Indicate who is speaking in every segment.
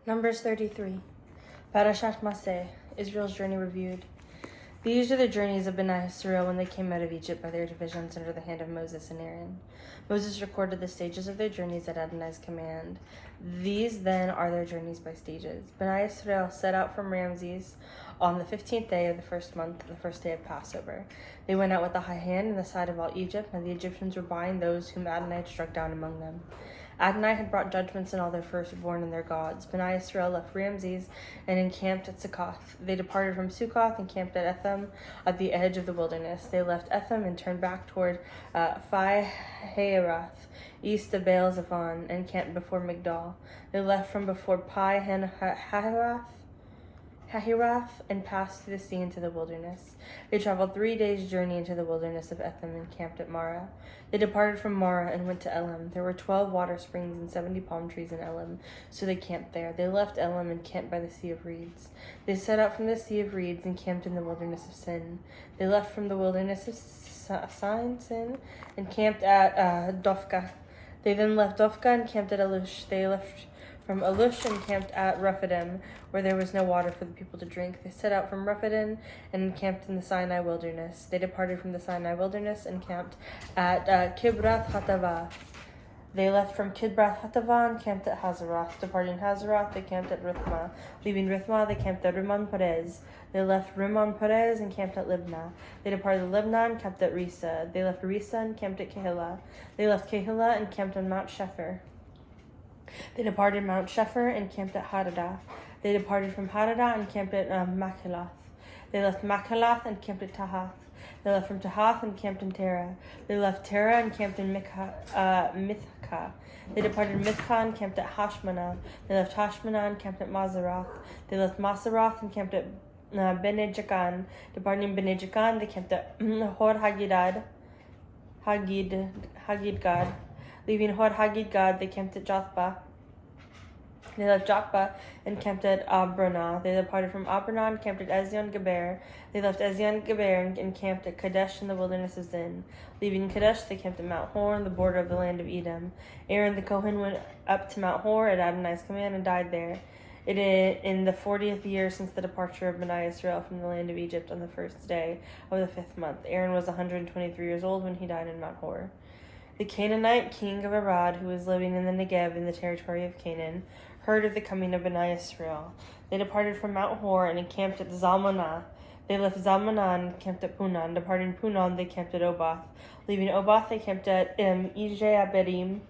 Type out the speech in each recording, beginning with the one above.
Speaker 1: Numbers 33. Parashat Maseh, Israel's journey reviewed. These are the journeys of Bnei Israel when they came out of Egypt by their divisions under the hand of Moses and Aaron. Moses recorded the stages of their journeys at Adonai's command. These then are their journeys by stages. Bnei Israel set out from Ramses on the 15th day of the first month, the first day of Passover. They went out with a high hand in the sight of all Egypt, and the Egyptians were buying those whom Adonai had struck down among them. Adonai had brought judgments on all their firstborn and their gods. Bnei Israel left Ramses and encamped at Succoth. They departed from Succoth and camped at Etham at the edge of the wilderness. They left Etham and turned back toward Pi-Hahiroth, east of Baal-Zephon, and camped before Migdal. They left from before Pi-Hahiroth and passed through the sea into the wilderness. They traveled 3 days' journey into the wilderness of Etham and camped at Marah. They departed from Marah and went to Elim. There were 12 water springs and 70 palm trees in Elim, so they camped there. They left Elim and camped by the Sea of Reeds. They set out from the Sea of Reeds and camped in the wilderness of Sin. They left from the wilderness of Sin, and camped at Dophkah. They then left Dophkah and camped at Alush. They left from Alush and camped at Rephidim, where there was no water for the people to drink. They set out from Rephidim and camped in the Sinai wilderness. They departed from the Sinai wilderness and camped at Kibroth Hattaavah. They left from Kibroth Hattaavah and camped at Hazeroth. Departing Hazeroth, they camped at Rithmah. Leaving Rithmah, they camped at Rimmon Perez. They left Rimmon Perez and camped at Libnah. They departed Libnah and camped at Risa. They left Risa and camped at Kehillah. They left Kehillah and camped on Mount Shepher. They departed Mount Shepher and camped at Hadadah. They departed from Hadadah and camped at Machalath. They left Machalath and camped at Tahath. They left from Tahath and camped in Terah. They left Terah and camped in Mithkah. They departed Mithkah and camped at Hashmanah. They left Hashmanah and camped at Mazeroth. They left Mazeroth and camped at Bene Jakan. Departing Bene Jakan, they camped at Hor Hagidgad. Leaving Hor Hagidgad, they camped at Jothbah. They left Jokbah and camped at Abronah. They departed from Abronah and camped at Ezion-Geber. They left Ezion-Geber and camped at Kadesh in the wilderness of Zin. Leaving Kadesh, they camped at Mount Hor, on the border of the land of Edom. Aaron the Kohen went up to Mount Hor at Adonai's command and died there. In the 40th year since the departure of Bnei Israel from the land of Egypt on the first day of the 5th month. Aaron was 123 years old when he died in Mount Hor. The Canaanite king of Arad, who was living in the Negev in the territory of Canaan, heard of the coming of Bnei Israel. They departed from Mount Hor and encamped at Zalmanah. They left Zalmanah and camped at Punon. Departing Punon, they camped at Oboth. Leaving Oboth, they camped at Ijeh-Aberim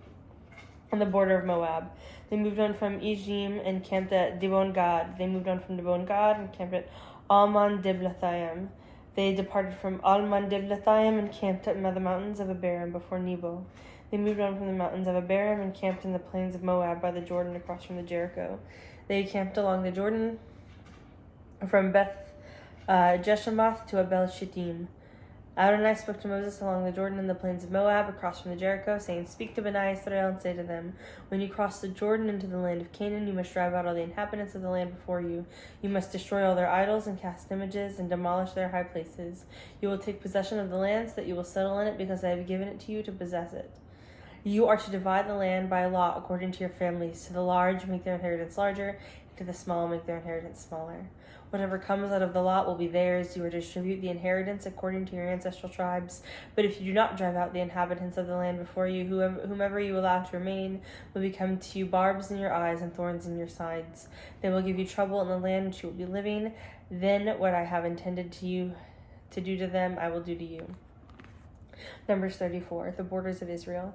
Speaker 1: on the border of Moab. They moved on from Ijim and camped at Dibon-Gad. They moved on from Dibon-Gad and camped at Alman-Diblathaim. They departed from Alman-Diblathaim and camped at the mountains of Abarim before Nebo. They moved on from the mountains of Abarim and camped in the plains of Moab by the Jordan across from the Jericho. They camped along the Jordan from Beth Jeshemoth to Abel Shittim. Adonai spoke to Moses along the Jordan in the plains of Moab across from the Jericho, saying, "Speak to Bnei Israel and say to them, when you cross the Jordan into the land of Canaan, you must drive out all the inhabitants of the land before you. You must destroy all their idols and cast images and demolish their high places. You will take possession of the land so that you will settle in it, because I have given it to you to possess it. You are to divide the land by lot according to your families. To the large, make their inheritance larger, and to the small, make their inheritance smaller. Whatever comes out of the lot will be theirs. You are to distribute the inheritance according to your ancestral tribes. But if you do not drive out the inhabitants of the land before you, whomever you allow to remain will become to you barbs in your eyes and thorns in your sides. They will give you trouble in the land in which you will be living. Then what I have intended to do to them, I will do to you." Numbers 34, the borders of Israel.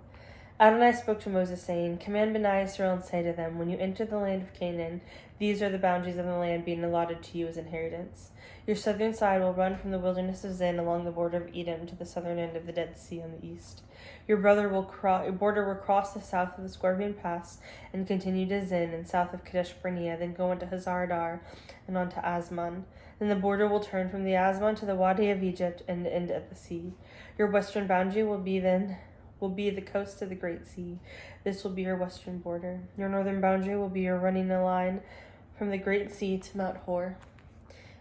Speaker 1: Adonai spoke to Moses, saying, "Command Bnei Israel and say to them, when you enter the land of Canaan, these are the boundaries of the land being allotted to you as inheritance. Your southern side will run from the wilderness of Zin along the border of Edom to the southern end of the Dead Sea on the east. Your border will cross the south of the Scorpion Pass and continue to Zin and south of Kadesh Barnea, then go into Hazaradar and on to Asman. Then the border will turn from the Asman to the Wadi of Egypt and end at the sea. Your western boundary will be the coast of the Great Sea. This will be your western border. Your northern boundary will be your running line from the Great Sea to Mount Hor.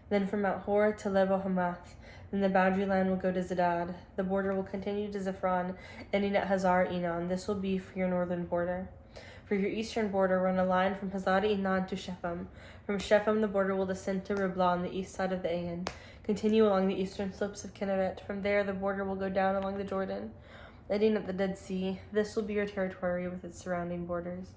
Speaker 1: Then from Mount Hor to Lebo Hamath. Then the boundary line will go to Zedad. The border will continue to Zephron, ending at Hazar Enon. This will be for your northern border. For your eastern border, run a line from Hazar Enan to Shephem. From Shephem, the border will descend to Riblah on the east side of the Ain. Continue along the eastern slopes of Kinneret. From there, the border will go down along the Jordan, ending at the Dead Sea. This will be your territory with its surrounding borders.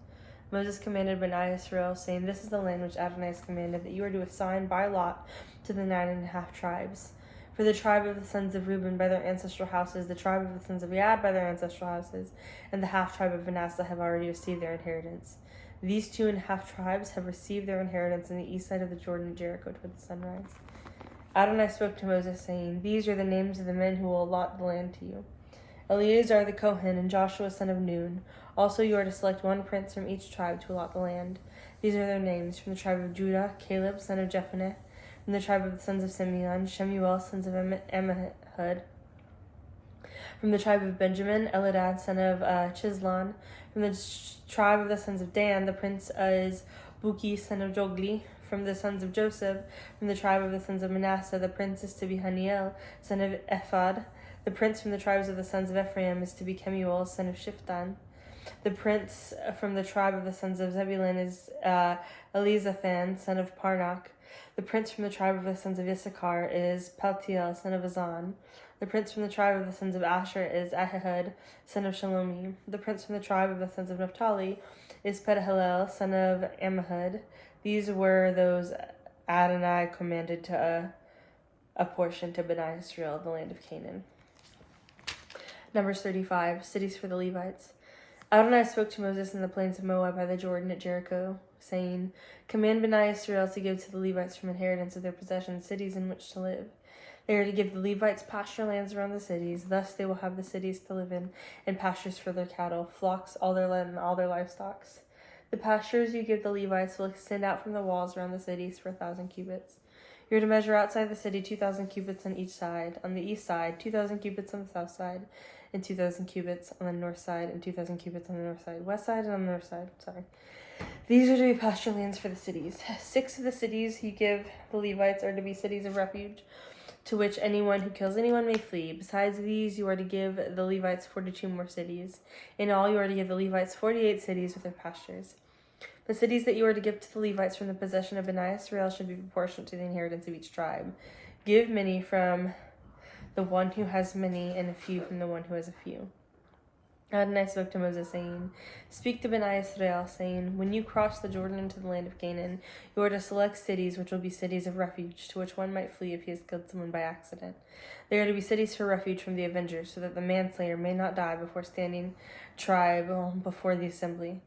Speaker 1: Moses commanded Bani Israel, saying, This is the land which Adonai has commanded, that you are to assign by lot to the 9.5 tribes. For the tribe of the sons of Reuben by their ancestral houses, the tribe of the sons of Gad by their ancestral houses, and the half-tribe of Manasseh have already received their inheritance. These 2.5 tribes have received their inheritance on the east side of the Jordan at Jericho toward the sunrise. Adonai spoke to Moses, saying, These are the names of the men who will allot the land to you. Eleazar the Kohen and Joshua son of Nun. Also you are to select one prince from each tribe to allot the land. These are their names: from the tribe of Judah, Caleb son of Jephunneh; from the tribe of the sons of Simeon, Shemuel sons of Ammihud; from the tribe of Benjamin, Elidad son of Chislon; from the tribe of the sons of Dan, the prince is Buki son of Jogli; from the sons of Joseph, from the tribe of the sons of Manasseh, the prince is to be Haniel son of Ephod; the prince from the tribes of the sons of Ephraim is to be Kemuel son of Shiftan; the prince from the tribe of the sons of Zebulun is Elizathan son of Parnak; the prince from the tribe of the sons of Issachar is Paltiel son of Azan; the prince from the tribe of the sons of Asher is Ahihud son of Shalomi; the prince from the tribe of the sons of Naphtali is Pedahilel son of Ammihud. These were those Adonai commanded to apportion to Bani Israel, the land of Canaan. Numbers 35, cities for the Levites. Adonai spoke to Moses in the plains of Moab by the Jordan at Jericho, saying, Command Bani Israel to give to the Levites from inheritance of their possessions cities in which to live. They are to give the Levites pasture lands around the cities. Thus they will have the cities to live in, and pastures for their cattle, flocks, all their land, and all their livestock. The pastures you give the Levites will extend out from the walls around the cities for 1,000 cubits. You are to measure outside the city 2,000 cubits on each side. On the east side, 2,000 cubits on the south side, and 2,000 cubits on the north side, and 2,000 cubits on the north side, west side, and on the north side. These are to be pasture lands for the cities. 6 of the cities you give the Levites are to be cities of refuge, to which anyone who kills anyone may flee. Besides these, you are to give the Levites 42 more cities. In all, you are to give the Levites 48 cities with their pastures. The cities that you are to give to the Levites from the possession of Bani Israel should be proportionate to the inheritance of each tribe. Give many from the one who has many, and a few from the one who has a few. Adonai spoke to Moses, saying, Speak to Bani Israel, saying, When you cross the Jordan into the land of Canaan, you are to select cities which will be cities of refuge, to which one might flee if he has killed someone by accident. They are to be cities for refuge from the avengers, so that the manslayer may not die before standing tribe before the assembly.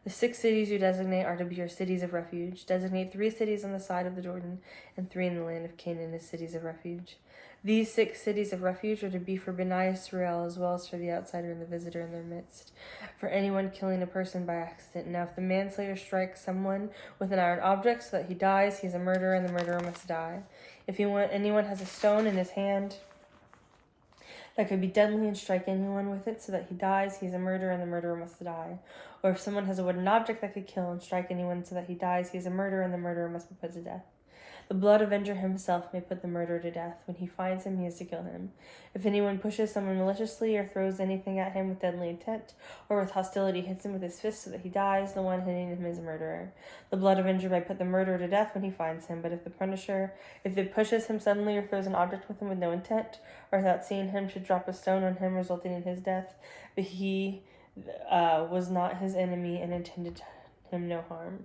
Speaker 1: The 6 cities you designate are to be your cities of refuge. Designate 3 cities on the side of the Jordan, and 3 in the land of Canaan as cities of refuge. These 6 cities of refuge are to be for Bani Israel, as well as for the outsider and the visitor in their midst, for anyone killing a person by accident. Now, if the manslayer strikes someone with an iron object so that he dies, he is a murderer, and the murderer must die. If anyone has a stone in his hand that could be deadly and strike anyone with it so that he dies, he is a murderer, and the murderer must die. Or if someone has a wooden object that could kill and strike anyone so that he dies, he is a murderer, and the murderer must be put to death. The blood avenger himself may put the murderer to death. When he finds him, he is to kill him. If anyone pushes someone maliciously or throws anything at him with deadly intent, or with hostility hits him with his fist so that he dies, the one hitting him is a murderer. The blood avenger may put the murderer to death when he finds him, but if it pushes him suddenly or throws an object with him with no intent, or without seeing him, should drop a stone on him, resulting in his death, but he was not his enemy and intended him no harm.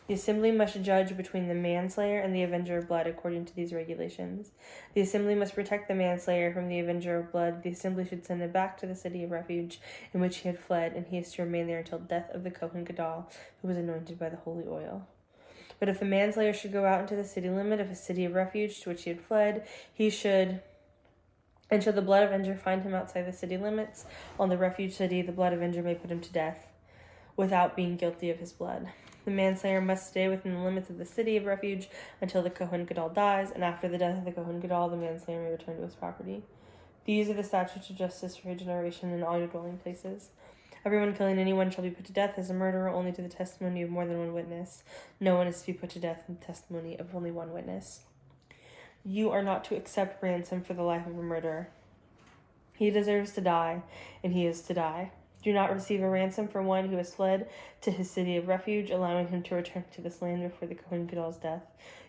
Speaker 1: The assembly must judge between the manslayer and the avenger of blood according to these regulations. The assembly must protect the manslayer from the avenger of blood. The assembly should send him back to the city of refuge in which he had fled, and he is to remain there until death of the Kohen Gadol, who was anointed by the holy oil. But if the manslayer should go out into the city limit of a city of refuge to which he had fled, and should the blood avenger find him outside the city limits on the refuge city, the blood avenger may put him to death without being guilty of his blood. The manslayer must stay within the limits of the city of refuge until the Kohen Gadol dies, and after the death of the Kohen Gadol, the manslayer may return to his property. These are the statutes of justice for your generation in all your dwelling places. Everyone killing anyone shall be put to death as a murderer only to the testimony of more than one witness. No one is to be put to death in the testimony of only one witness. You are not to accept ransom for the life of a murderer. He deserves to die, and he is to die. Do not receive a ransom for one who has fled to his city of refuge, allowing him to return to this land before the Kohen Gadol's death.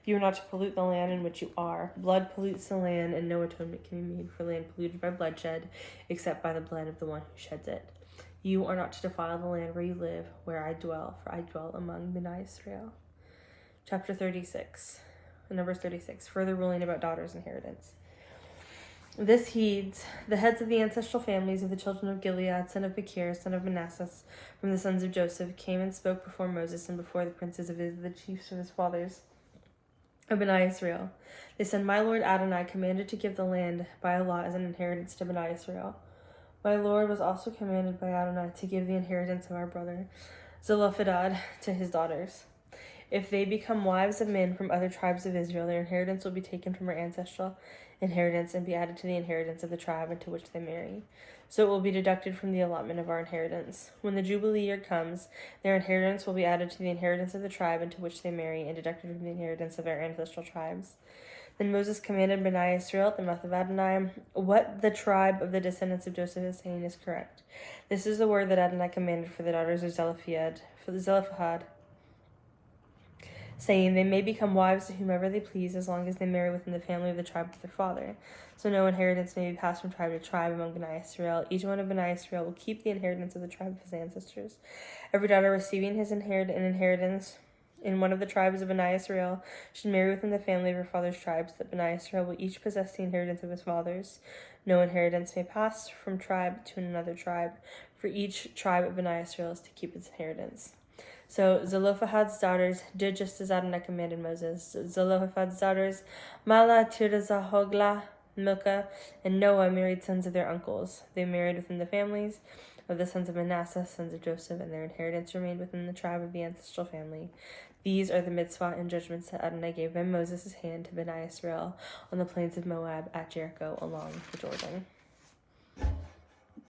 Speaker 1: You are not to pollute the land in which you are. Blood pollutes the land, and no atonement can be made for land polluted by bloodshed, except by the blood of the one who sheds it. You are not to defile the land where you live, where I dwell, for I dwell among Bnei Israel. Chapter 36. Numbers 36. Further ruling about daughters' inheritance. This heeds the heads of the ancestral families of the children of Gilead, son of Machir, son of Manasseh, from the sons of Joseph, came and spoke before Moses and before the princes of the chiefs of his fathers of Bnei Israel. They said, My lord Adonai commanded to give the land by a law as an inheritance to Bnei Israel. My lord was also commanded by Adonai to give the inheritance of our brother Zelophehad to his daughters. If they become wives of men from other tribes of Israel, their inheritance will be taken from her ancestral inheritance and be added to the inheritance of the tribe into which they marry. So it will be deducted from the allotment of our inheritance. When the Jubilee year comes, their inheritance will be added to the inheritance of the tribe into which they marry and deducted from the inheritance of our ancestral tribes. Then Moses commanded Bnei Israel at the mouth of Adonai, what the tribe of the descendants of Joseph is saying is correct. This is the word that Adonai commanded for the daughters of Zelophehad, saying, They may become wives to whomever they please, as long as they marry within the family of the tribe of their father. So no inheritance may be passed from tribe to tribe among Bnei Israel. Each one of Bnei Israel will keep the inheritance of the tribe of his ancestors. Every daughter receiving his inheritance in one of the tribes of Bnei Israel should marry within the family of her father's tribes, that Bnei Israel will each possess the inheritance of his fathers. No inheritance may pass from tribe to another tribe, for each tribe of Bnei Israel is to keep its inheritance. So Zelophehad's daughters did just as Adonai commanded Moses. Zelophehad's daughters, Mala, Tirzah, Hoglah, Milcah, and Noah married sons of their uncles. They married within the families of the sons of Manasseh, sons of Joseph, and their inheritance remained within the tribe of the ancestral family. These are the mitzvah and judgments that Adonai gave by Moses' hand to Bnei Israel on the plains of Moab at Jericho along the Jordan.